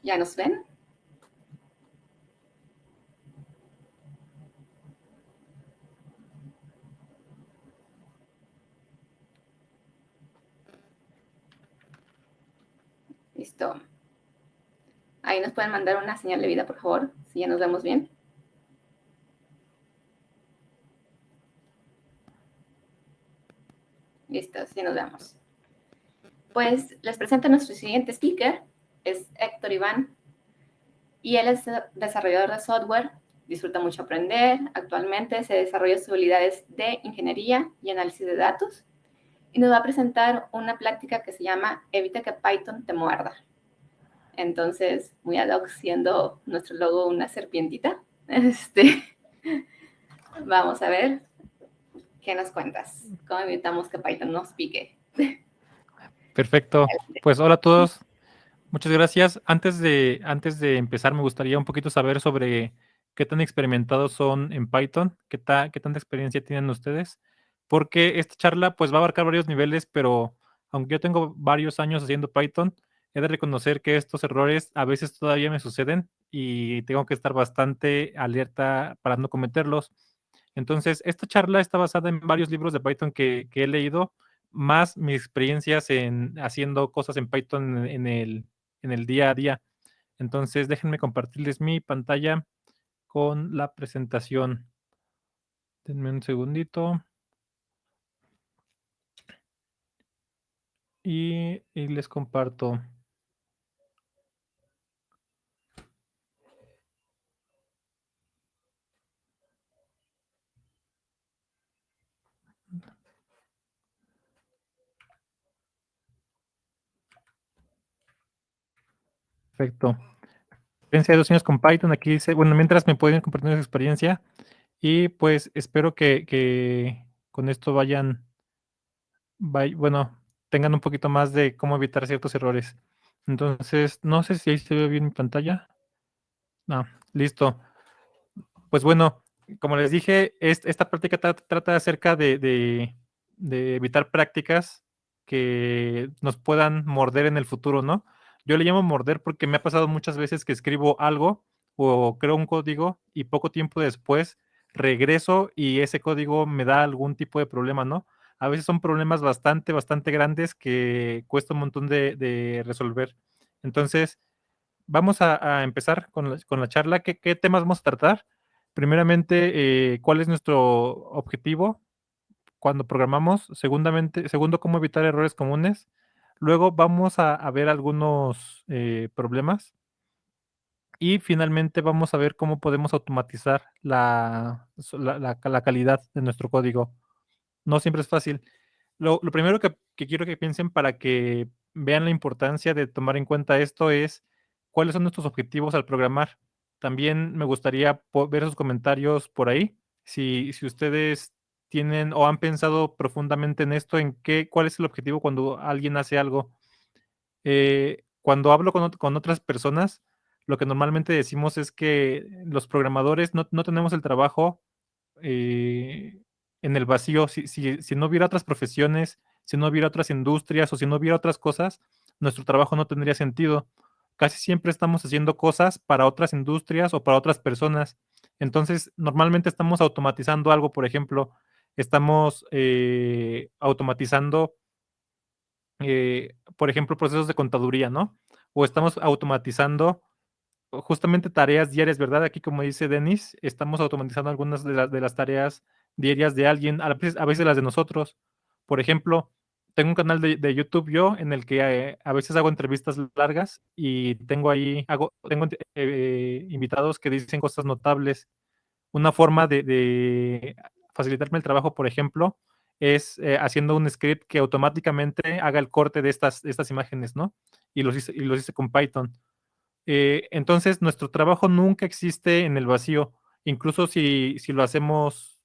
¿Ya nos ven? Listo. Ahí nos pueden mandar una señal de vida, por favor, si ya nos vemos bien. Listo, sí nos vemos. Pues les presento a nuestro siguiente speaker, es Héctor Iván, y él es desarrollador de software, disfruta mucho aprender, actualmente se desarrolla sus habilidades de ingeniería y análisis de datos, y nos va a presentar una práctica que se llama Evita que Python te muerda. Entonces, muy ad hoc, siendo nuestro logo una serpientita. Vamos a ver qué nos cuentas. ¿Cómo evitamos que Python nos pique? Perfecto. Pues hola a todos. Muchas gracias. Antes de empezar, me gustaría un poquito saber sobre qué tan experimentados son en Python, qué tanta experiencia tienen ustedes, porque esta charla pues va a abarcar varios niveles, pero aunque yo tengo varios años haciendo Python, he de reconocer que estos errores a veces todavía me suceden y tengo que estar bastante alerta para no cometerlos. Entonces, esta charla está basada en varios libros de Python que he leído, más mis experiencias en haciendo cosas en Python en el día a día. Entonces, déjenme compartirles mi pantalla con la presentación. Denme un segundito. Y les comparto. Perfecto. Experiencia de 2 años con Python. Aquí dice, bueno, mientras me pueden compartir su experiencia. Y pues espero que con esto bueno, tengan un poquito más de cómo evitar ciertos errores. Entonces, no sé si ahí se ve bien mi pantalla. No, listo. Pues bueno, como les dije, esta práctica trata acerca de evitar prácticas que nos puedan morder en el futuro, ¿no? Yo le llamo morder porque me ha pasado muchas veces que escribo algo o creo un código y poco tiempo después regreso y ese código me da algún tipo de problema, ¿no? A veces son problemas bastante grandes que cuesta un montón de resolver. Entonces, vamos a empezar con la charla. ¿Qué temas vamos a tratar? Primeramente, ¿cuál es nuestro objetivo cuando programamos? Segundo, cómo evitar errores comunes. Luego vamos a ver algunos problemas. Y finalmente vamos a ver cómo podemos automatizar la calidad de nuestro código. No siempre es fácil. Lo primero que quiero que piensen para que vean la importancia de tomar en cuenta esto es cuáles son nuestros objetivos al programar. También me gustaría ver sus comentarios por ahí. Si ustedes tienen o han pensado profundamente en esto, cuál es el objetivo cuando alguien hace algo. Cuando hablo con otras personas, lo que normalmente decimos es que los programadores no tenemos el trabajo eh, en el vacío. Si no hubiera otras profesiones, si no hubiera otras industrias o si no hubiera otras cosas, nuestro trabajo no tendría sentido. Casi siempre estamos haciendo cosas para otras industrias o para otras personas. Entonces, normalmente estamos automatizando algo, por ejemplo, estamos automatizando, por ejemplo, procesos de contaduría, ¿no? O estamos automatizando justamente tareas diarias, ¿verdad? Aquí, como dice Denis, estamos automatizando algunas de las tareas diarias de alguien, a veces las de nosotros. Por ejemplo, tengo un canal de YouTube yo en el que a veces hago entrevistas largas y tengo invitados que dicen cosas notables. Una forma de facilitarme el trabajo, por ejemplo, es haciendo un script que automáticamente haga el corte de estas imágenes, ¿no? Y los hice con Python. Entonces, nuestro trabajo nunca existe en el vacío. Incluso si lo hacemos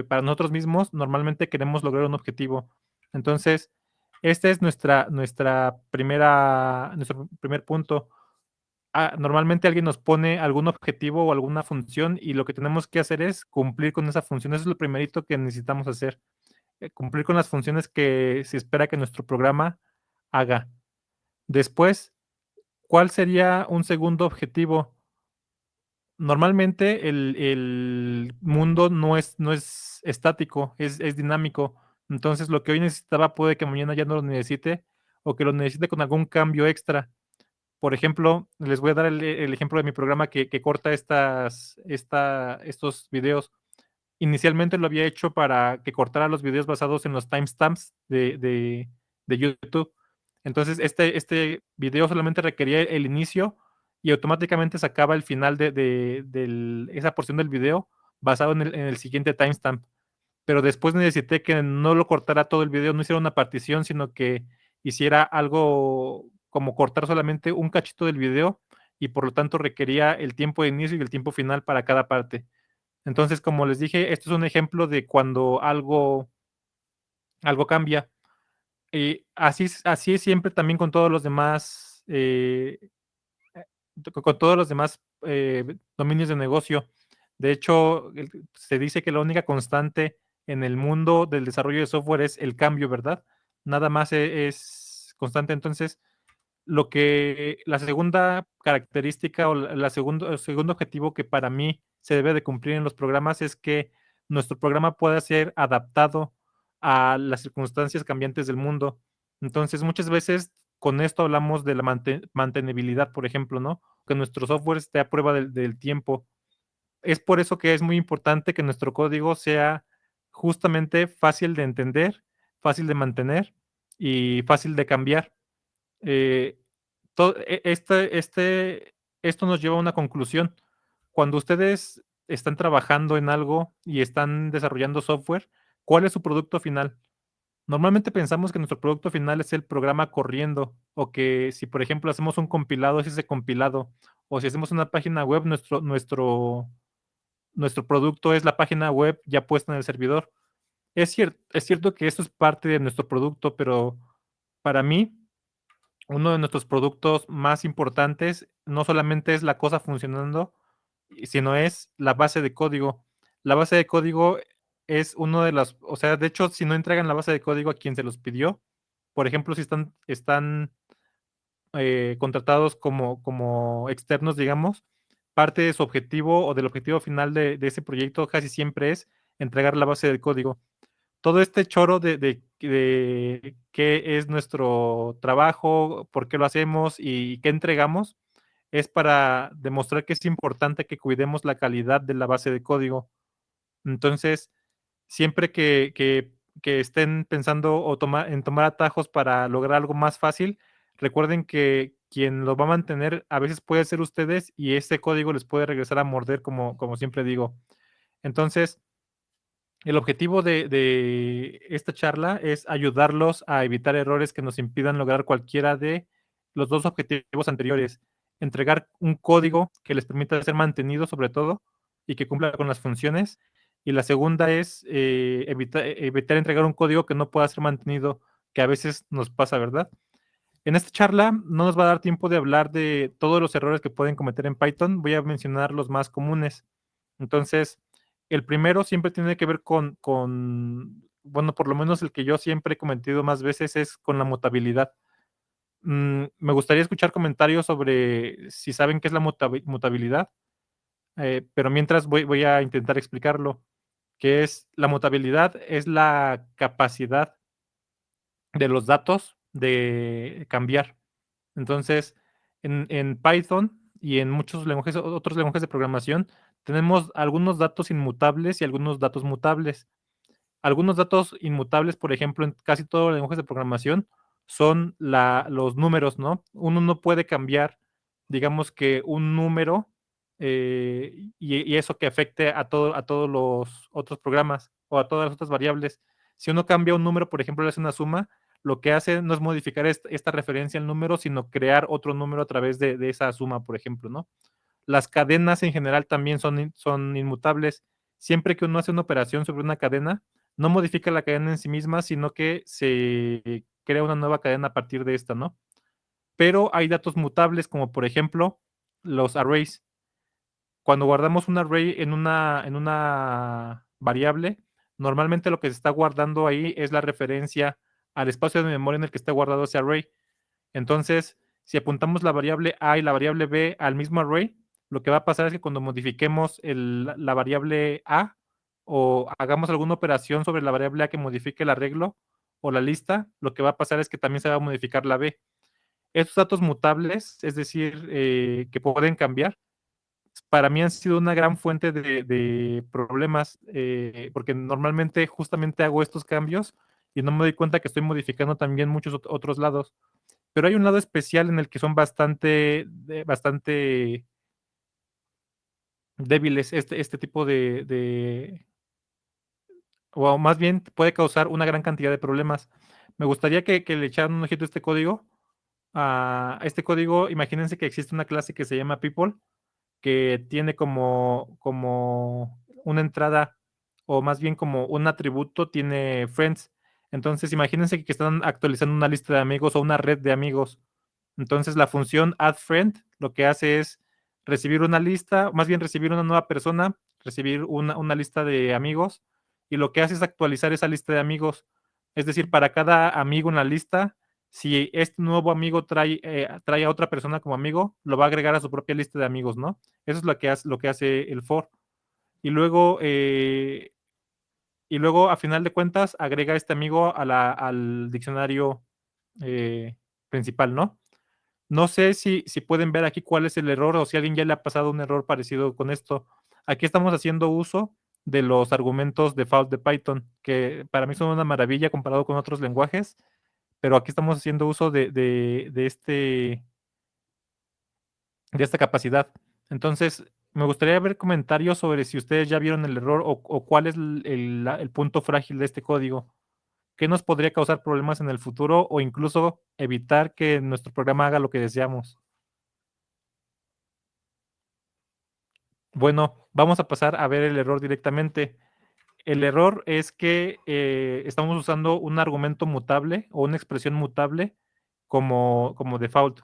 para nosotros mismos, normalmente queremos lograr un objetivo. Entonces, este es nuestro primer punto. Normalmente alguien nos pone algún objetivo o alguna función y lo que tenemos que hacer es cumplir con esa función. Eso es lo primerito que necesitamos hacer. Cumplir con las funciones que se espera que nuestro programa haga. Después, ¿Cuál sería un segundo objetivo? Normalmente el mundo no es estático, es dinámico. Entonces, lo que hoy necesitaba puede que mañana ya no lo necesite o que lo necesite con algún cambio extra. Por ejemplo, les voy a dar el ejemplo de mi programa que corta estos videos. Inicialmente lo había hecho para que cortara los videos basados en los timestamps de YouTube. Entonces, este video solamente requería el inicio y automáticamente sacaba el final esa porción del video basado en el siguiente timestamp. Pero después necesité que no lo cortara todo el video, no hiciera una partición, sino que hiciera algo como cortar solamente un cachito del video y por lo tanto requería el tiempo de inicio y el tiempo final para cada parte. Entonces, como les dije, esto es un ejemplo de cuando algo cambia. Así es siempre también con todos los demás, con todos los demás dominios de negocio. De hecho, se dice que la única constante en el mundo del desarrollo de software es el cambio, ¿verdad? Nada más es constante. Entonces, la segunda característica o el segundo objetivo que para mí se debe de cumplir en los programas es que nuestro programa pueda ser adaptado a las circunstancias cambiantes del mundo. Entonces, muchas veces con esto hablamos de la mantenibilidad, por ejemplo, ¿no? Que nuestro software esté a prueba del tiempo. Es por eso que es muy importante que nuestro código sea justamente fácil de entender, fácil de mantener y fácil de cambiar. Eh, to- e- este, este, Esto nos lleva a una conclusión. Cuando ustedes están trabajando en algo y están desarrollando software, ¿cuál es su producto final? Normalmente pensamos que nuestro producto final es el programa corriendo, o que si, por ejemplo, hacemos un compilado, es ese compilado, o si hacemos una página web, nuestro producto es la página web ya puesta en el servidor. Es cierto que esto es parte de nuestro producto, pero para mí, uno de nuestros productos más importantes no solamente es la cosa funcionando, sino es la base de código. La base de código es uno de las, o sea, de hecho, si no entregan la base de código a quien se los pidió, por ejemplo, si están contratados como externos, digamos, parte de su objetivo o del objetivo final de ese proyecto casi siempre es entregar la base de código. Todo este choro de qué es nuestro trabajo, por qué lo hacemos y qué entregamos, es para demostrar que es importante que cuidemos la calidad de la base de código. Entonces, siempre que estén pensando en tomar atajos para lograr algo más fácil, recuerden que quien lo va a mantener a veces puede ser ustedes y ese código les puede regresar a morder, como siempre digo. Entonces, el objetivo de esta charla es ayudarlos a evitar errores que nos impidan lograr cualquiera de los dos objetivos anteriores. Entregar un código que les permita ser mantenido sobre todo y que cumpla con las funciones. Y la segunda es evitar entregar un código que no pueda ser mantenido, que a veces nos pasa, ¿verdad? En esta charla no nos va a dar tiempo de hablar de todos los errores que pueden cometer en Python. Voy a mencionar los más comunes. Entonces, el primero siempre tiene que ver bueno, por lo menos el que yo siempre he cometido más veces es con la mutabilidad. Me gustaría escuchar comentarios sobre si saben qué es la mutabilidad, pero mientras voy a intentar explicarlo. Que es la mutabilidad, es la capacidad de los datos de cambiar. Entonces, en Python y en muchos otros lenguajes de programación, tenemos algunos datos inmutables y algunos datos mutables. Algunos datos inmutables, por ejemplo, en casi todos los lenguajes de programación, son los números, ¿no? Uno no puede cambiar, digamos que un número y eso que afecte a todos los otros programas o a todas las otras variables. Si uno cambia un número, por ejemplo, le hace una suma, lo que hace no es modificar esta referencia al número, sino crear otro número a través de esa suma, por ejemplo, ¿no? Las cadenas en general también son inmutables. Siempre que uno hace una operación sobre una cadena, no modifica la cadena en sí misma, sino que se crea una nueva cadena a partir de esta, ¿no? Pero hay datos mutables, como por ejemplo los arrays. Cuando guardamos un array en una variable, normalmente lo que se está guardando ahí es la referencia al espacio de memoria en el que está guardado ese array. Entonces, si apuntamos la variable A y la variable B al mismo array, lo que va a pasar es que cuando modifiquemos la variable A o hagamos alguna operación sobre la variable A que modifique el arreglo o la lista, lo que va a pasar es que también se va a modificar la B. Estos datos mutables, es decir, que pueden cambiar, para mí han sido una gran fuente de problemas, porque normalmente justamente hago estos cambios y no me doy cuenta que estoy modificando también muchos otros lados. Pero hay un lado especial en el que son bastante débiles este tipo o más bien puede causar una gran cantidad de problemas. Me gustaría que le echaran un ojito a este código. A este código, imagínense que existe una clase que se llama people, que tiene como una entrada, o más bien como un atributo, tiene friends. Entonces, imagínense que están actualizando una lista de amigos o una red de amigos. Entonces, la función add friend lo que hace es recibir una lista, más bien recibir una nueva persona, recibir una lista de amigos, y lo que hace es actualizar esa lista de amigos. Es decir, para cada amigo en la lista, si este nuevo amigo trae a otra persona como amigo, lo va a agregar a su propia lista de amigos, ¿no? Eso es lo que hace el for. Y luego, a final de cuentas, agrega a este amigo al diccionario principal, ¿no? No sé si pueden ver aquí cuál es el error o si a alguien ya le ha pasado un error parecido con esto. Aquí estamos haciendo uso de los argumentos default de Python, que para mí son una maravilla comparado con otros lenguajes, pero aquí estamos haciendo uso de esta capacidad. Entonces, me gustaría ver comentarios sobre si ustedes ya vieron el error o cuál es el punto frágil de este código. ¿Qué nos podría causar problemas en el futuro o incluso evitar que nuestro programa haga lo que deseamos? Bueno, vamos a pasar a ver el error directamente. El error es que estamos usando un argumento mutable o una expresión mutable como default.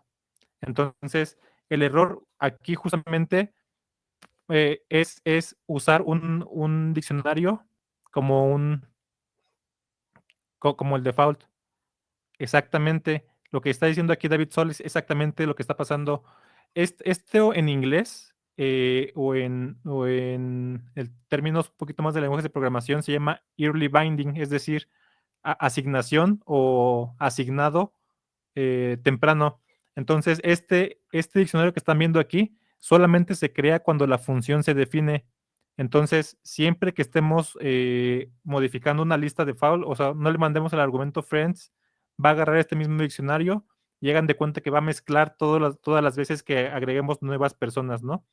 Entonces, el error aquí justamente es usar un diccionario como como el default. Exactamente. Lo que está diciendo aquí David Sol es exactamente lo que está pasando. Esto en inglés o en el términos un poquito más de lenguajes de programación se llama early binding, es decir, asignación o asignado temprano. Entonces, este diccionario que están viendo aquí solamente se crea cuando la función se define. Entonces, siempre que estemos modificando una lista de default, o sea, no le mandemos el argumento friends, va a agarrar este mismo diccionario y hagan de cuenta que va a mezclar todas las veces que agreguemos nuevas personas, ¿no?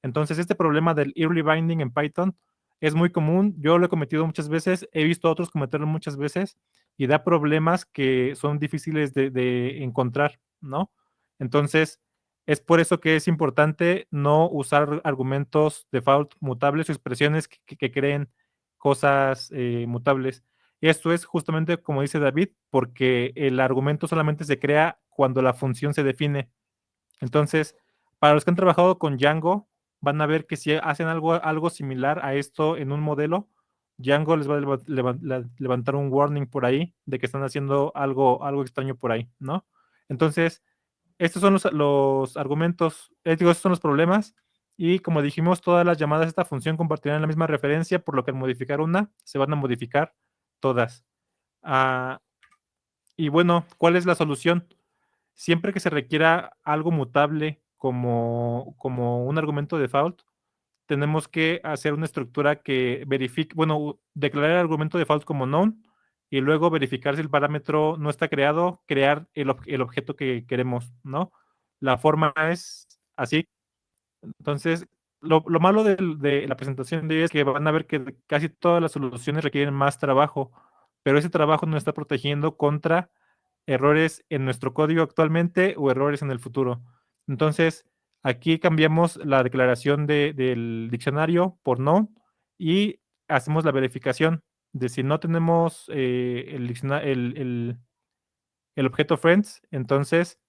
Entonces, este problema del early binding en Python es muy común. Yo lo he cometido muchas veces, he visto a otros cometerlo muchas veces y da problemas que son difíciles de encontrar, ¿no? Entonces, es por eso que es importante no usar argumentos default mutables o expresiones que creen cosas mutables. Esto es justamente como dice David, porque el argumento solamente se crea cuando la función se define. Entonces, para los que han trabajado con Django, van a ver que si hacen algo similar a esto en un modelo, Django les va a levantar un warning por ahí de que están haciendo algo extraño por ahí, ¿no? Entonces, estos son los argumentos, estos son los problemas, y como dijimos, todas las llamadas a esta función compartirán la misma referencia, por lo que al modificar una, se van a modificar todas. Y bueno, ¿cuál es la solución? Siempre que se requiera algo mutable como un argumento default, tenemos que hacer una estructura que verifique, bueno, declarar el argumento default como known y luego verificar si el parámetro no está creado, crear el objeto que queremos, ¿no? La forma es así. Entonces, lo malo de la presentación de hoy es que van a ver que casi todas las soluciones requieren más trabajo, pero ese trabajo nos está protegiendo contra errores en nuestro código actualmente o errores en el futuro. Entonces, aquí cambiamos la declaración del diccionario por no y hacemos la verificación de si no tenemos el objeto friends, entonces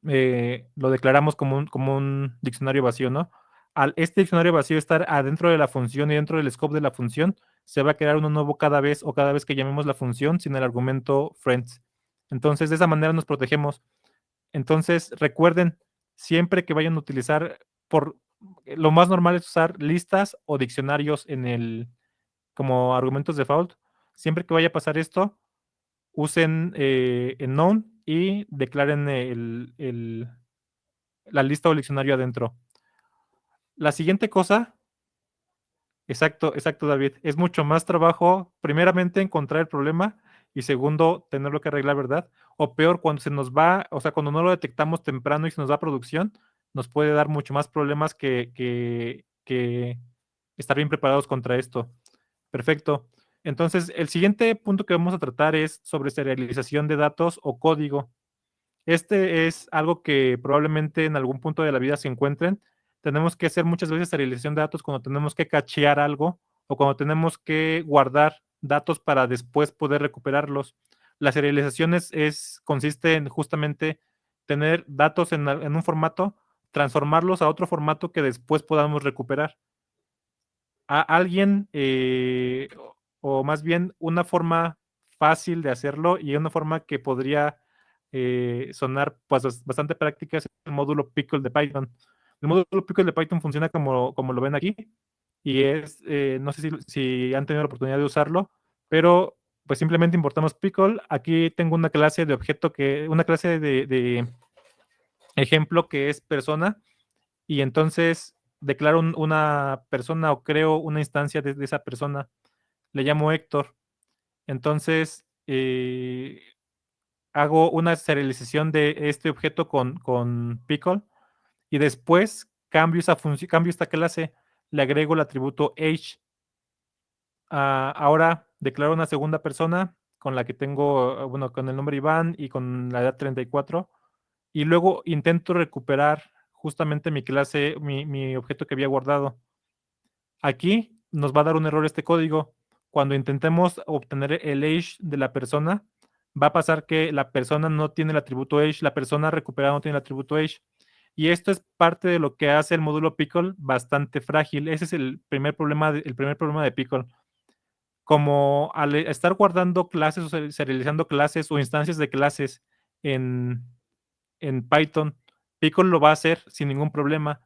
lo declaramos como un diccionario vacío, ¿no? Al este diccionario vacío estar adentro de la función y dentro del scope de la función, se va a crear uno nuevo cada vez que llamemos la función sin el argumento friends. Entonces, de esa manera nos protegemos. Entonces, recuerden, siempre que vayan a utilizar, lo más normal es usar listas o diccionarios como argumentos default. Siempre que vaya a pasar esto, usen en known y declaren la lista o el diccionario adentro. La siguiente cosa, exacto, David, es mucho más trabajo, primeramente, encontrar el problema y segundo, tenerlo que arreglar, ¿verdad? O peor, cuando se nos va, o sea, cuando no lo detectamos temprano y se nos va a producción, nos puede dar mucho más problemas que estar bien preparados contra esto. Perfecto. Entonces, el siguiente punto que vamos a tratar es sobre serialización de datos o código. Este es algo que probablemente en algún punto de la vida se encuentren. Tenemos que hacer muchas veces serialización de datos cuando tenemos que cachear algo o cuando tenemos que guardar datos para después poder recuperarlos. La serialización consiste en justamente tener datos en un formato, transformarlos a otro formato que después podamos recuperar. A alguien, o más bien una forma fácil de hacerlo y una forma que podría sonar pues, bastante práctica es el módulo Pickle de Python. El módulo Pickle de Python funciona como lo ven aquí y no sé si han tenido la oportunidad de usarlo, pero pues simplemente importamos Pickle. Aquí tengo una clase de objeto una clase de ejemplo que es persona y entonces declaro una persona o creo una instancia de esa persona. Le llamo Héctor. Entonces, hago una serialización de este objeto con Pickle y después cambio esta clase, le agrego el atributo age. Ahora declaro una segunda persona con la que tengo, bueno, con el nombre Iván y con la edad 34 y luego intento recuperar justamente mi clase, mi objeto que había guardado. Aquí nos va a dar un error este código. Cuando intentemos obtener el age de la persona, va a pasar que la persona no tiene el atributo age, la persona recuperada no tiene el atributo age. Y esto es parte de lo que hace el módulo Pickle bastante frágil. Ese es el primer problema de Pickle. Como al estar guardando clases o serializando clases o instancias de clases en, en Python, Pickle lo va a hacer sin ningún problema.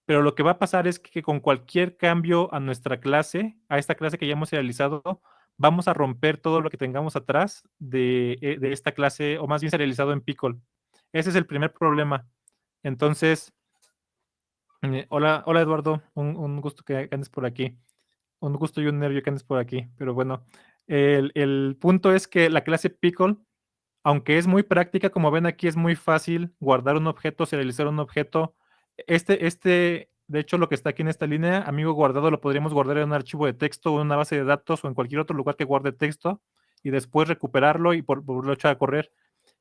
Pero lo que va a pasar es que con cualquier cambio a nuestra clase, a esta clase que ya hemos serializado, vamos a romper todo lo que tengamos atrás de esta clase, o más bien serializado en Pickle. Ese es el primer problema. Entonces, hola Eduardo, un gusto que andes por aquí. Un gusto y un nervio que andes por aquí. Pero bueno, el punto es que la clase Pickle, aunque es muy práctica, como ven aquí, es muy fácil guardar un objeto, serializar un objeto. De hecho, lo que está aquí en esta línea, amigo guardado, lo podríamos guardar en un archivo de texto o en una base de datos o en cualquier otro lugar que guarde texto y después recuperarlo y por lo echar a correr.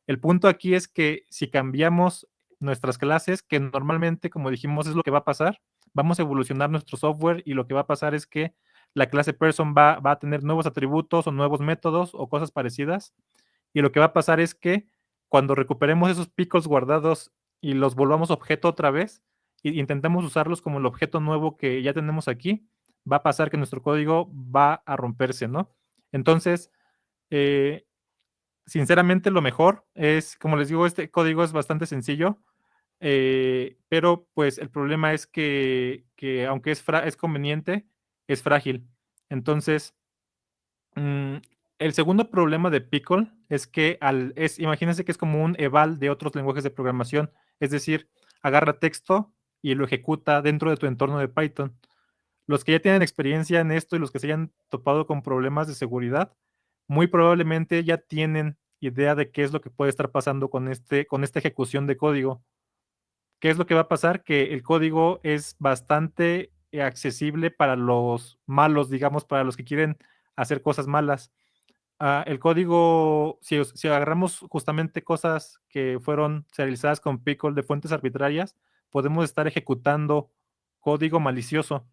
El punto aquí es que si cambiamos nuestras clases, que normalmente, como dijimos, es lo que va a pasar, vamos a evolucionar nuestro software y lo que va a pasar es que la clase person va a tener nuevos atributos o nuevos métodos o cosas parecidas. Y lo que va a pasar es que cuando recuperemos esos picos guardados y los volvamos objeto otra vez e intentemos usarlos como el objeto nuevo que ya tenemos aquí, va a pasar que nuestro código va a romperse, ¿no? Entonces, sinceramente lo mejor es, como les digo, este código es bastante sencillo, pero pues el problema es que aunque es conveniente, es frágil. Entonces, el segundo problema de Pickle es que imagínense que es como un eval de otros lenguajes de programación, es decir, agarra texto y lo ejecuta dentro de tu entorno de Python. Los que ya tienen experiencia en esto y los que se hayan topado con problemas de seguridad, muy probablemente ya tienen idea de qué es lo que puede estar pasando con esta ejecución de código. ¿Qué es lo que va a pasar? Que el código es bastante accesible para los malos, digamos, para los que quieren hacer cosas malas. El código, si agarramos justamente cosas que fueron serializadas con Pickle de fuentes arbitrarias, podemos estar ejecutando código malicioso.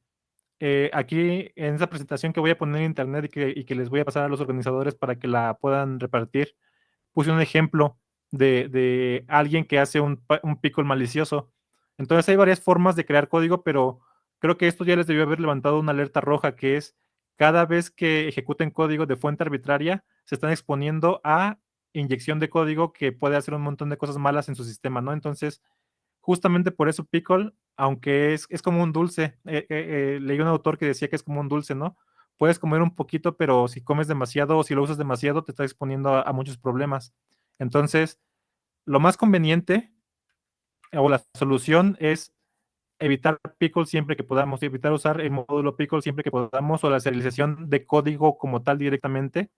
Aquí en esa presentación que voy a poner en internet y que les voy a pasar a los organizadores para que la puedan repartir, puse un ejemplo de alguien que hace un Pickle malicioso. Entonces hay varias formas de crear código, pero creo que esto ya les debió haber levantado una alerta roja, que es cada vez que ejecuten código de fuente arbitraria, se están exponiendo a inyección de código que puede hacer un montón de cosas malas en su sistema, ¿no? Entonces, justamente por eso Pickle, aunque es como un dulce, leí un autor que decía que es como un dulce, ¿no? Puedes comer un poquito, pero si comes demasiado o si lo usas demasiado, te está exponiendo a muchos problemas. Entonces, lo más conveniente o la solución es evitar Pickle siempre que podamos, evitar usar el módulo Pickle siempre que podamos o la serialización de código como tal directamente.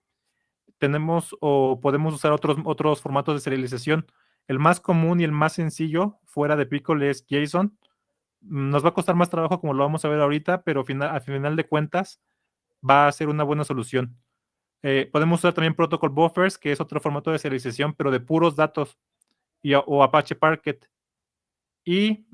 Tenemos o podemos usar otros formatos de serialización. El más común y el más sencillo fuera de Pickle es JSON. Nos va a costar más trabajo como lo vamos a ver ahorita, pero al final de cuentas va a ser una buena solución. Podemos usar también Protocol Buffers, que es otro formato de serialización, pero de puros datos, o Apache Parquet. Y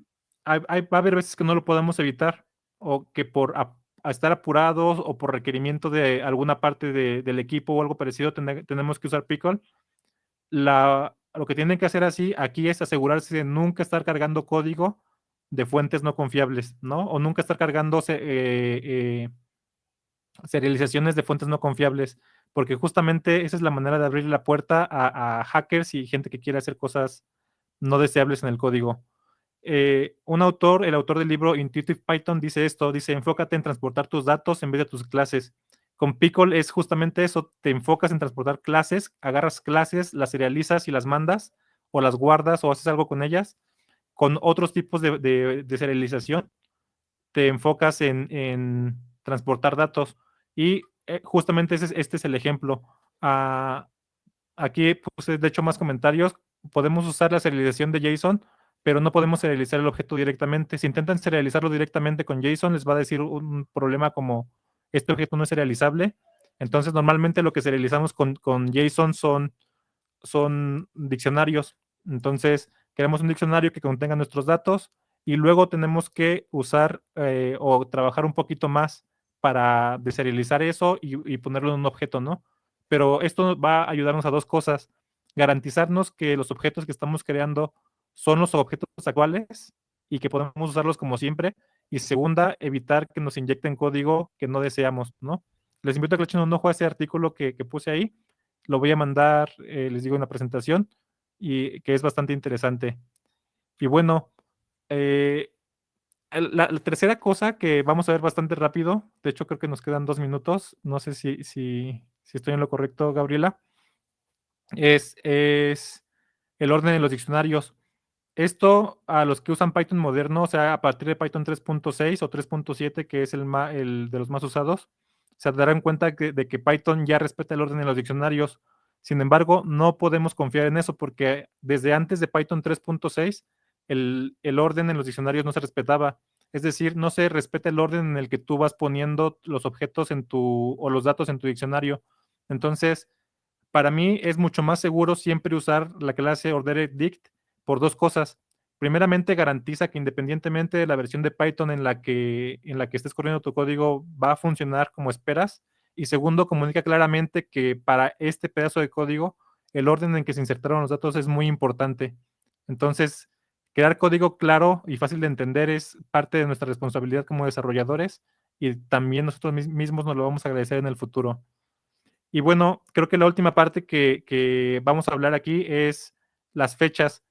va a haber veces que no lo podemos evitar, o que por a estar apurados o por requerimiento de alguna parte del equipo o algo parecido, tenemos que usar Pickle. Lo que tienen que hacer así aquí es asegurarse de nunca estar cargando código de fuentes no confiables, ¿no? O nunca estar cargando serializaciones de fuentes no confiables, porque justamente esa es la manera de abrir la puerta a hackers y gente que quiere hacer cosas no deseables en el código. El autor del libro Intuitive Python dice esto, dice, enfócate en transportar tus datos en vez de tus clases. Con Pickle es justamente eso, te enfocas en transportar clases, agarras clases, las serializas y las mandas, o las guardas o haces algo con ellas. Con otros tipos de serialización, te enfocas en transportar datos. Y justamente este es el ejemplo. Aquí puse, de hecho, más comentarios. Podemos usar la serialización de JSON, pero no podemos serializar el objeto directamente. Si intentan serializarlo directamente con JSON, les va a decir un problema como este objeto no es serializable. Entonces, normalmente lo que serializamos con JSON son diccionarios. Entonces, queremos un diccionario que contenga nuestros datos y luego tenemos que usar o trabajar un poquito más para deserializar eso y ponerlo en un objeto, ¿no? Pero esto va a ayudarnos a dos cosas. Garantizarnos que los objetos que estamos creando son los objetos actuales y que podemos usarlos como siempre. Y segunda, evitar que nos inyecten código que no deseamos, ¿no? Les invito a que le echen un ojo a ese artículo que puse ahí. Lo voy a mandar, les digo, en la presentación y que es bastante interesante. Y bueno, eh, la tercera cosa que vamos a ver bastante rápido, de hecho creo que nos quedan 2 minutos, no sé si estoy en lo correcto, Gabriela, es el orden de los diccionarios. Esto a los que usan Python moderno, o sea, a partir de Python 3.6 o 3.7, que es el de los más usados, se darán cuenta de que Python ya respeta el orden de los diccionarios. Sin embargo, no podemos confiar en eso porque desde antes de Python 3.6, el orden en los diccionarios no se respetaba. Es decir, no se respeta el orden en el que tú vas poniendo los objetos o los datos en tu diccionario. Entonces, para mí es mucho más seguro siempre usar la clase orderedDict por dos cosas. Primeramente, garantiza que independientemente de la versión de Python en la que estés corriendo tu código, va a funcionar como esperas. Y segundo, comunica claramente que para este pedazo de código, el orden en que se insertaron los datos es muy importante. Entonces, crear código claro y fácil de entender es parte de nuestra responsabilidad como desarrolladores y también nosotros mismos nos lo vamos a agradecer en el futuro. Y bueno, creo que la última parte que vamos a hablar aquí es las fechas.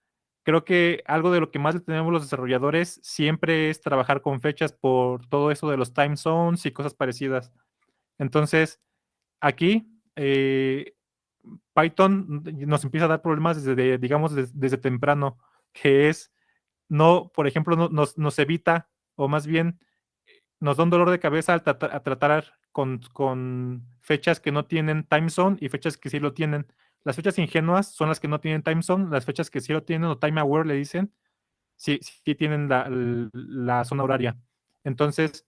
Creo que algo de lo que más le tenemos los desarrolladores siempre es trabajar con fechas por todo eso de los time zones y cosas parecidas. Entonces, aquí Python nos empieza a dar problemas desde temprano, que es, no, por ejemplo, nos evita, o más bien nos da un dolor de cabeza a tratar con fechas que no tienen time zone y fechas que sí lo tienen. Las fechas ingenuas son las que no tienen time zone, las fechas que sí lo tienen o time aware le dicen, sí tienen la zona horaria. Entonces,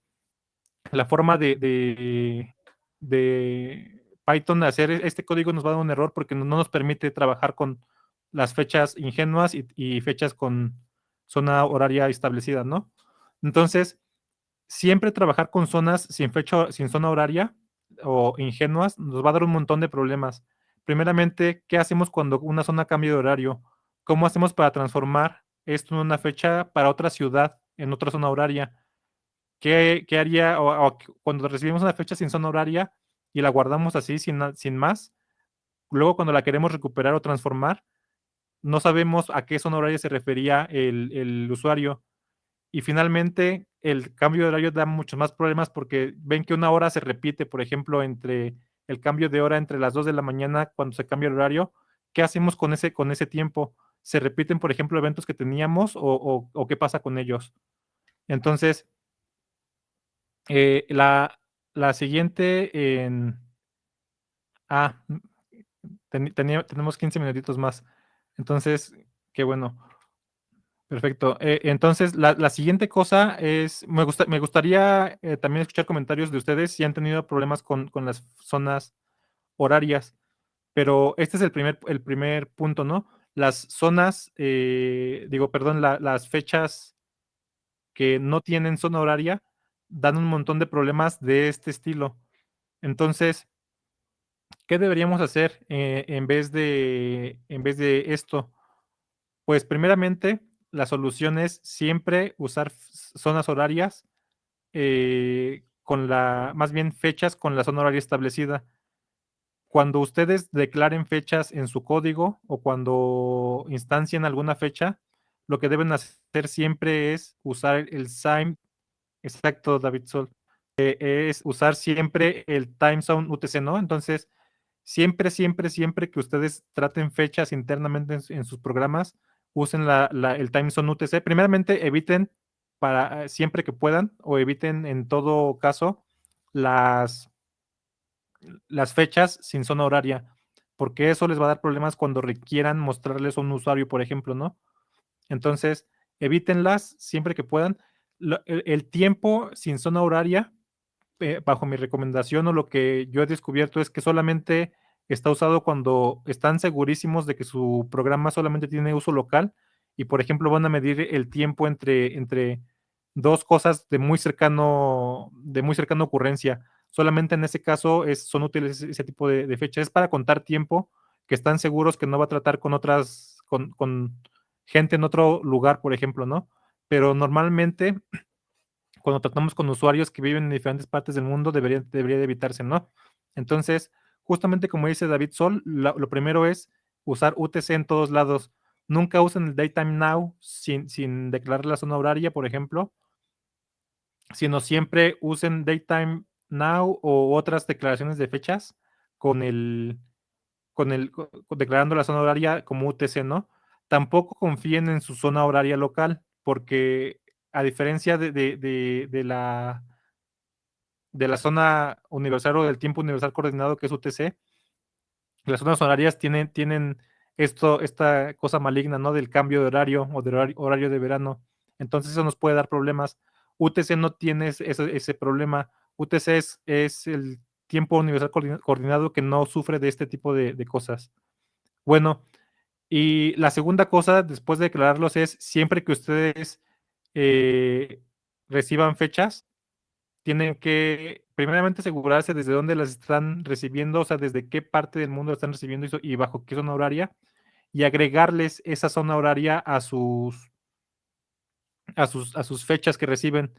la forma de Python hacer este código nos va a dar un error porque no nos permite trabajar con las fechas ingenuas y fechas con zona horaria establecida, ¿no? Entonces, siempre trabajar con zonas sin zona horaria o ingenuas nos va a dar un montón de problemas. Primeramente, ¿qué hacemos cuando una zona cambia de horario? ¿Cómo hacemos para transformar esto en una fecha para otra ciudad, en otra zona horaria? ¿Qué haría cuando recibimos una fecha sin zona horaria y la guardamos así sin más? luego cuando la queremos recuperar o transformar, no sabemos a qué zona horaria se refería el usuario. Y finalmente, el cambio de horario da muchos más problemas porque ven que una hora se repite, por ejemplo, entre el cambio de hora entre las 2 de la mañana cuando se cambia el horario. ¿Qué hacemos con ese tiempo? ¿Se repiten, por ejemplo, eventos que teníamos o qué pasa con ellos? Entonces, la siguiente en... Ah, tenemos 15 minutitos más. Entonces, qué bueno. Perfecto. Entonces, la siguiente cosa es, me gustaría también escuchar comentarios de ustedes si han tenido problemas con las zonas horarias, pero este es el primer punto, ¿no? Las zonas, perdón, las fechas que no tienen zona horaria dan un montón de problemas de este estilo. Entonces, ¿qué deberíamos hacer en vez de esto? Pues primeramente, la solución es siempre usar zonas horarias más bien fechas con la zona horaria establecida. Cuando ustedes declaren fechas en su código o cuando instancien alguna fecha, lo que deben hacer siempre es usar el SIME, exacto, David Sol, es usar siempre el time zone UTC, ¿no? Entonces, siempre, siempre, siempre que ustedes traten fechas internamente en sus programas, usen el time zone UTC. Primeramente, eviten siempre que puedan o eviten en todo caso las fechas sin zona horaria, porque eso les va a dar problemas cuando requieran mostrarles a un usuario, por ejemplo, ¿no? Entonces, evítenlas siempre que puedan. El tiempo sin zona horaria, bajo mi recomendación o lo que yo he descubierto es que solamente está usado cuando están segurísimos de que su programa solamente tiene uso local y, por ejemplo, van a medir el tiempo entre dos cosas de muy cercana ocurrencia. Solamente en ese caso son útiles ese tipo de fechas. Es para contar tiempo que están seguros que no va a tratar con gente en otro lugar, por ejemplo, ¿no? Pero normalmente cuando tratamos con usuarios que viven en diferentes partes del mundo, debería de evitarse, ¿no? Entonces, justamente como dice David Sol, lo primero es usar UTC en todos lados. Nunca usen el Daytime Now sin declarar la zona horaria, por ejemplo, sino siempre usen Daytime Now o otras declaraciones de fechas con declarando la zona horaria como UTC, ¿no? Tampoco confíen en su zona horaria local, porque a diferencia de la zona universal o del tiempo universal coordinado que es UTC, las zonas horarias tienen esta cosa maligna, ¿no? Del cambio de horario o del horario de verano. Entonces eso nos puede dar problemas. UTC no tiene ese problema. UTC es el tiempo universal coordinado que no sufre de este tipo de cosas. Bueno, y la segunda cosa, después de declararlos, es siempre que ustedes reciban fechas, tienen que primeramente asegurarse desde dónde las están recibiendo, o sea, desde qué parte del mundo las están recibiendo y bajo qué zona horaria, y agregarles esa zona horaria a sus fechas que reciben.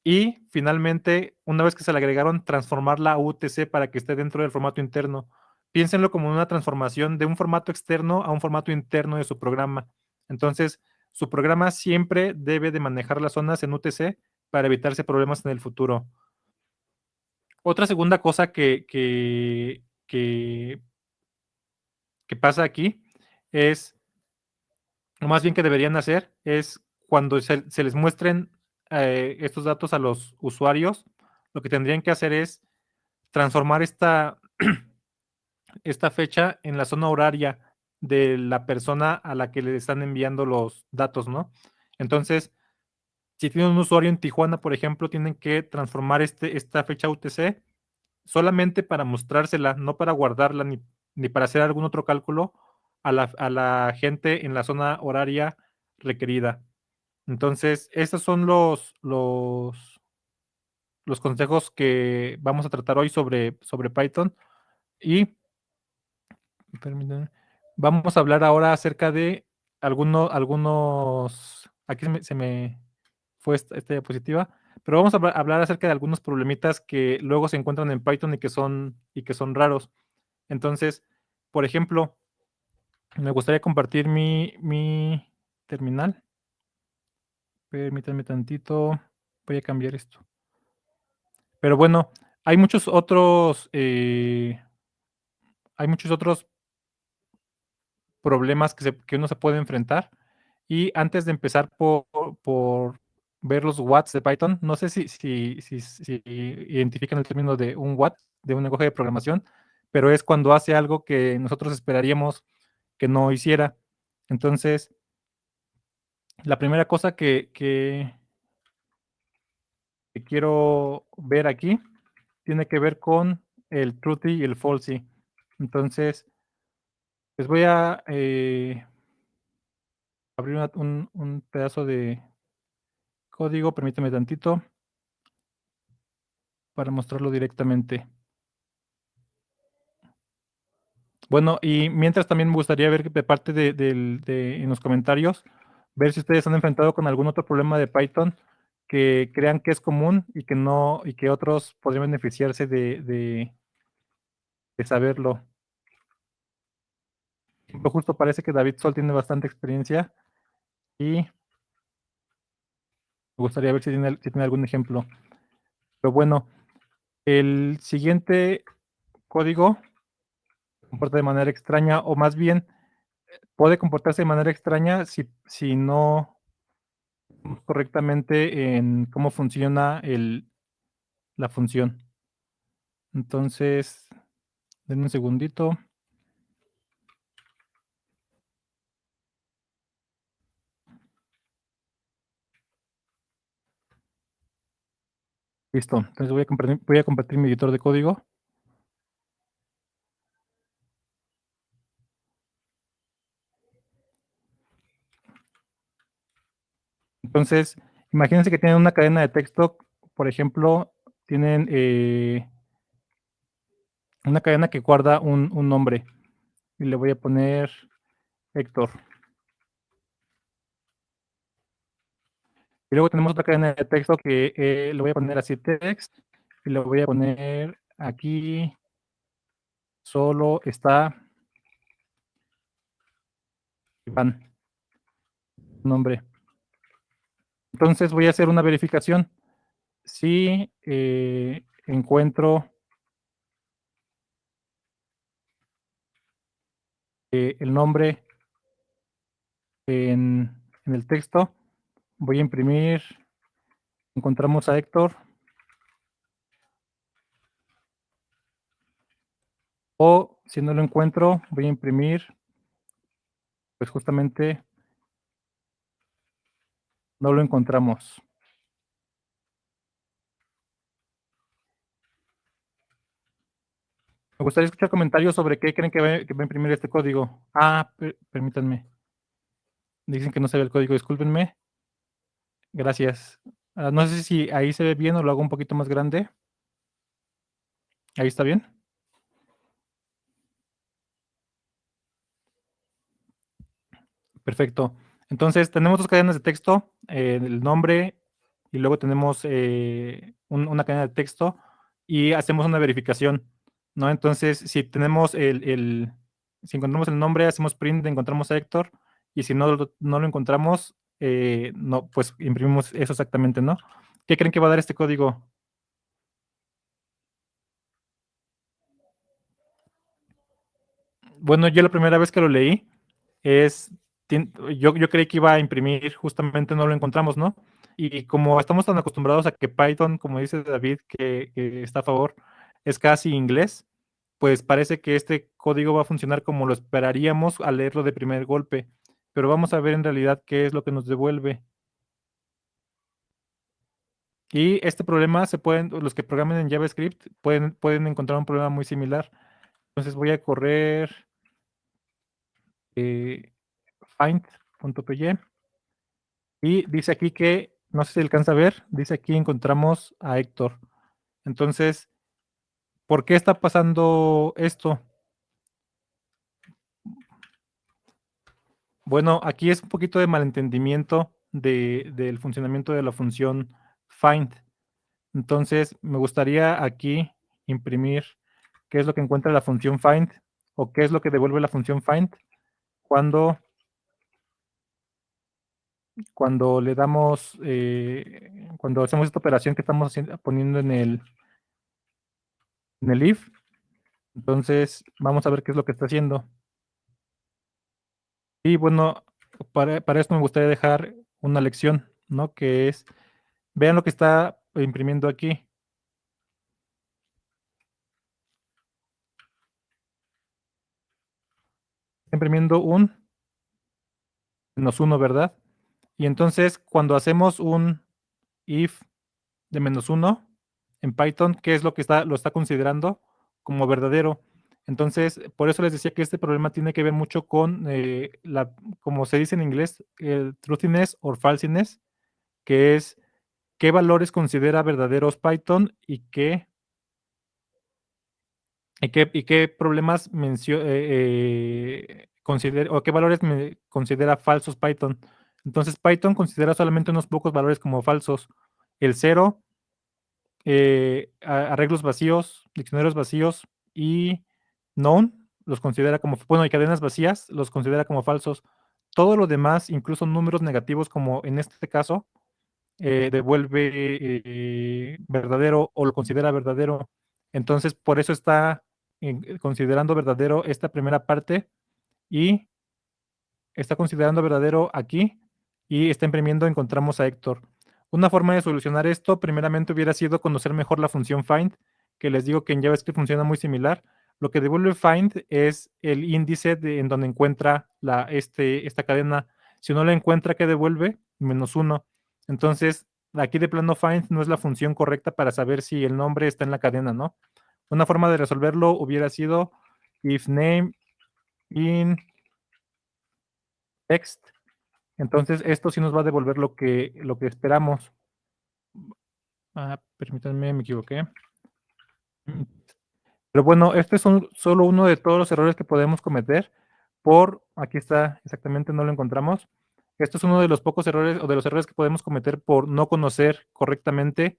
Y finalmente, una vez que se le agregaron, transformarla a UTC para que esté dentro del formato interno. Piénsenlo como una transformación de un formato externo a un formato interno de su programa. Entonces, su programa siempre debe de manejar las zonas en UTC para evitarse problemas en el futuro. Otra segunda cosa que pasa aquí es, o más bien que deberían hacer, es cuando se les muestren estos datos a los usuarios, lo que tendrían que hacer es transformar esta fecha en la zona horaria de la persona a la que le están enviando los datos, ¿no? Entonces, si tienen un usuario en Tijuana, por ejemplo, tienen que transformar esta fecha UTC solamente para mostrársela, no para guardarla ni para hacer algún otro cálculo a la gente en la zona horaria requerida. Entonces, estos son los consejos que vamos a tratar hoy sobre Python. Y permítanme, vamos a hablar ahora acerca de algunos. Aquí se me fue esta diapositiva, pero vamos a hablar acerca de algunos problemitas que luego se encuentran en Python y que son raros. Entonces, por ejemplo, me gustaría compartir mi terminal. Permítanme tantito. Voy a cambiar esto. Pero bueno, hay muchos otros problemas que uno se puede enfrentar. Y antes de empezar por ver los watts de Python, no sé si identifican el término de un watt de un lenguaje de programación, pero es cuando hace algo que nosotros esperaríamos que no hiciera. Entonces, la primera cosa que quiero ver aquí tiene que ver con el truthy y el falsy. Entonces, les voy a abrir un pedazo de código, permíteme tantito, para mostrarlo directamente. Bueno, y mientras también me gustaría ver de parte en los comentarios, ver si ustedes han enfrentado con algún otro problema de Python que crean que es común y que no, y que otros podrían beneficiarse de saberlo. Justo parece que David Sol tiene bastante experiencia y me gustaría ver si tiene algún ejemplo. Pero bueno, el siguiente código se comporta de manera extraña, o más bien puede comportarse de manera extraña si no correctamente en cómo funciona la función. Entonces, denme un segundito. Listo. Entonces voy a compartir mi editor de código. Entonces, imagínense que tienen una cadena de texto, por ejemplo, tienen una cadena que guarda un nombre. Y le voy a poner Héctor. Y luego tenemos otra cadena de texto que le voy a poner así text. Y le voy a poner aquí solo está Iván. Nombre. Entonces voy a hacer una verificación. Si encuentro el nombre en el texto, voy a imprimir, encontramos a Héctor, o si no lo encuentro, voy a imprimir, pues justamente no lo encontramos. Me gustaría escuchar comentarios sobre qué creen que va a imprimir este código. Permítanme. Dicen que no se ve el código, discúlpenme. Gracias. No sé si ahí se ve bien o lo hago un poquito más grande. ¿Ahí está bien? Perfecto. Entonces, tenemos dos cadenas de texto, el nombre, y luego tenemos una cadena de texto, y hacemos una verificación, ¿no? Entonces, si tenemos si encontramos el nombre, hacemos print, encontramos a Héctor, y si no lo encontramos, no, pues imprimimos eso exactamente, ¿no? ¿Qué creen que va a dar este código? Bueno, yo la primera vez que lo leí, yo creí que iba a imprimir, justamente no lo encontramos, ¿no? Y como estamos tan acostumbrados a que Python, como dice David, que está a favor, es casi inglés, pues parece que este código va a funcionar como lo esperaríamos al leerlo de primer golpe. Pero vamos a ver en realidad qué es lo que nos devuelve. Y este problema los que programen en JavaScript pueden encontrar un problema muy similar. Entonces voy a correr find.py. Y dice aquí que, no sé si alcanza a ver, dice aquí encontramos a Héctor. Entonces, ¿por qué está pasando esto? Bueno, aquí es un poquito de malentendimiento del funcionamiento de la función find. Entonces, me gustaría aquí imprimir qué es lo que encuentra la función find o qué es lo que devuelve la función find cuando le damos, cuando hacemos esta operación que estamos poniendo en el if. Entonces, vamos a ver qué es lo que está haciendo. Y bueno, para esto me gustaría dejar una lección, ¿no? Que es, vean lo que está imprimiendo aquí. Está imprimiendo un -1, ¿verdad? Y entonces, cuando hacemos un if de -1 en Python, ¿qué es lo que lo está considerando como verdadero? Entonces, por eso les decía que este problema tiene que ver mucho con, como se dice en inglés, el truthiness or falsiness, que es qué valores considera verdaderos Python y qué problemas considera, o qué valores considera falsos Python. Entonces, Python considera solamente unos pocos valores como falsos. El 0, arreglos vacíos, diccionarios vacíos y known los considera como, bueno, y cadenas vacías los considera como falsos. Todo lo demás, incluso números negativos, como en este caso, devuelve verdadero o lo considera verdadero. Entonces, por eso está considerando verdadero esta primera parte y está considerando verdadero aquí y está imprimiendo encontramos a Héctor. Una forma de solucionar esto primeramente hubiera sido conocer mejor la función find, que les digo que en JavaScript funciona muy similar. Lo que devuelve find es el índice en donde encuentra esta cadena. Si no la encuentra, ¿qué devuelve? -1. Entonces, aquí de plano find no es la función correcta para saber si el nombre está en la cadena, ¿no? Una forma de resolverlo hubiera sido if name in text. Entonces, esto sí nos va a devolver lo que esperamos. Permítanme, me equivoqué. Pero bueno, este es solo uno de todos los errores que podemos cometer aquí está, exactamente, no lo encontramos. Esto es uno de los pocos errores o de los errores que podemos cometer por no conocer correctamente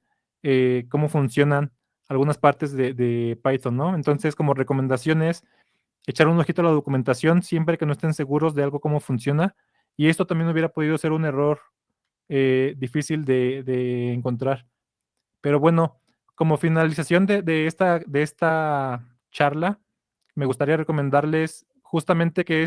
cómo funcionan algunas partes de Python, ¿no? Entonces, como recomendación es echar un ojito a la documentación siempre que no estén seguros de algo cómo funciona. Y esto también hubiera podido ser un error difícil de encontrar. Pero bueno, como finalización de esta charla, me gustaría recomendarles justamente que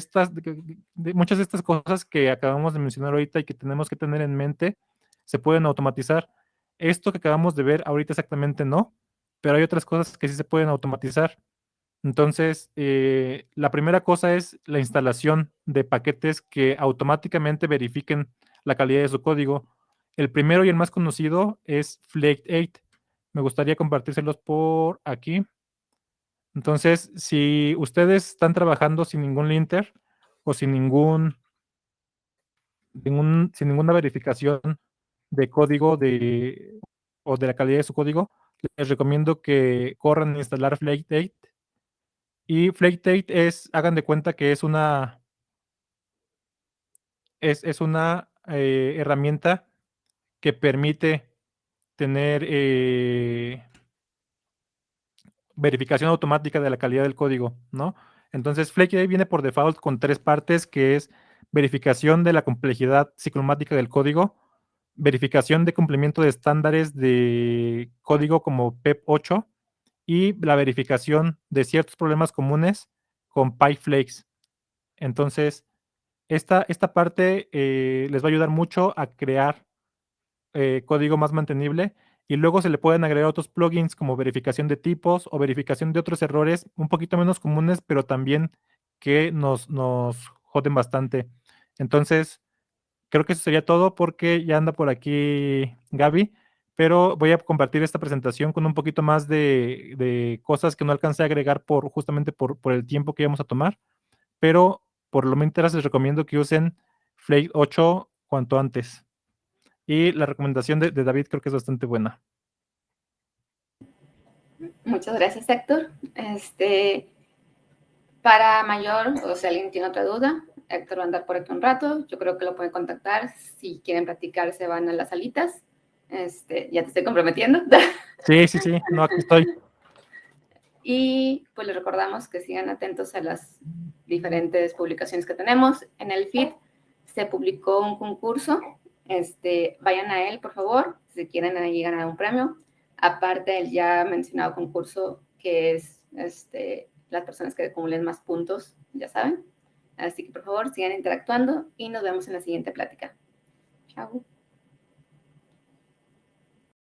muchas de estas cosas que acabamos de mencionar ahorita y que tenemos que tener en mente se pueden automatizar. Esto que acabamos de ver ahorita exactamente no, pero hay otras cosas que sí se pueden automatizar. Entonces, la primera cosa es la instalación de paquetes que automáticamente verifiquen la calidad de su código. El primero y el más conocido es Flake8. Me gustaría compartírselos por aquí. Entonces, si ustedes están trabajando sin ningún linter o sin ninguna verificación de código o de la calidad de su código, les recomiendo que corran a instalar Flake8. Y Flake8 hagan de cuenta que es una herramienta que permite tener verificación automática de la calidad del código, ¿no? Entonces, Flake8 viene por default con 3 partes, que es verificación de la complejidad ciclomática del código, verificación de cumplimiento de estándares de código como PEP8 y la verificación de ciertos problemas comunes con PyFlakes. Entonces, esta parte les va a ayudar mucho a crear código más mantenible y luego se le pueden agregar otros plugins como verificación de tipos o verificación de otros errores un poquito menos comunes, pero también que nos joden bastante. Entonces, creo que eso sería todo porque ya anda por aquí Gaby, pero voy a compartir esta presentación con un poquito más de cosas que no alcancé a agregar justamente por el tiempo que íbamos a tomar, pero por lo mientras les recomiendo que usen Flake8 cuanto antes. Y la recomendación de David creo que es bastante buena. Muchas gracias, Héctor. Para mayor, o si alguien tiene otra duda, Héctor va a andar por aquí un rato. Yo creo que lo pueden contactar. Si quieren platicar, se van a las salitas. Ya te estoy comprometiendo. Sí. No, aquí estoy. Y pues les recordamos que sigan atentos a las diferentes publicaciones que tenemos. En el feed se publicó un concurso. Vayan a él, por favor, si quieren ahí ganar un premio. Aparte del ya mencionado concurso, que es las personas que acumulen más puntos, ya saben. Así que, por favor, sigan interactuando y nos vemos en la siguiente plática. Chao.